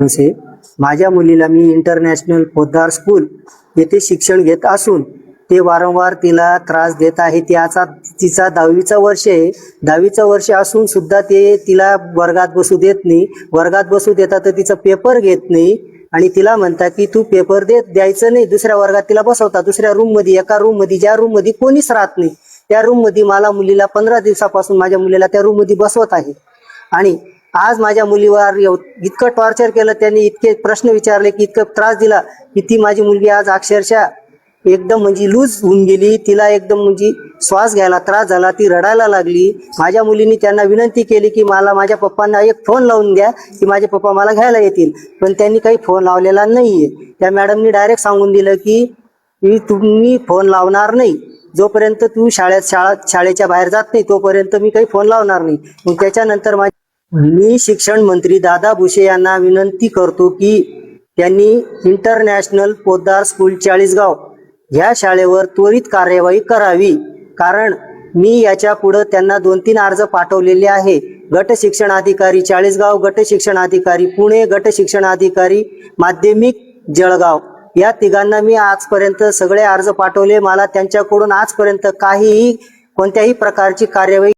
से माझ्या मुलीला मी international Poddar school येथे शिक्षण घेत असून ते वारंवार तिला त्रास देत आहे। तिचा 10वीचा वर्ष आहे। 10वीचा वर्ष असून सुद्धा ते तिला वर्गात बसू देत नाही। वर्गात बसू देतात तर तिचा पेपर घेत नाही आणि तिला म्हणतात की तू पेपर द्यायचं नाही। दुसऱ्या वर्गात तिला बसवतात, दुसऱ्या रूम मध्ये, एका रूम मध्ये ज्या रूम मध्ये कोणीच राहत नाही त्या रूम मध्ये मुलीला 15 दिवसापासून माझ्या मुलीला त्या रूम मध्ये बसवत आहे। आणि आज माझ्या मुलीवर इतकं टॉर्चर केलं, त्यांनी इतके प्रश्न विचारले की इतकं त्रास दिला की ती माझी मुलगी आज अक्षरशः एकदम म्हणजे लूज होऊन गेली। तिला एकदम म्हणजे श्वास घ्यायला त्रास झाला, ती रडायला लागली। माझ्या मुलीने त्यांना विनंती केली की मला माझ्या पप्पांना एक फोन लावून द्या की माझे पप्पा मला घ्यायला येतील, पण त्यांनी काही फोन लावलेला नाहीये। त्या मॅडमनी डायरेक्ट सांगून दिलं की तुम्ही फोन लावणार नाही, जोपर्यंत तू शाळेच्या बाहेर जात नाही तोपर्यंत मी काही फोन लावणार नाही। मग त्याच्यानंतर मी शिक्षण मंत्री दादा भुसे यांना विनंती करतो की त्यांनी इंटरनॅशनल पोद्दार स्कूल चाळीसगाव ह्या शाळेवर त्वरित कार्यवाही करावी। कारण मी याच्या पुढे त्यांना 2-3 अर्ज पाठवलेले आहे। गट शिक्षण अधिकारी चाळीसगाव, गट शिक्षण अधिकारी पुणे, गट शिक्षण अधिकारी माध्यमिक जळगाव, या तिघांना मी आजपर्यंत सगळे अर्ज पाठवले। मला त्यांच्याकडून आजपर्यंत कोणत्याही प्रकारची कार्यवाही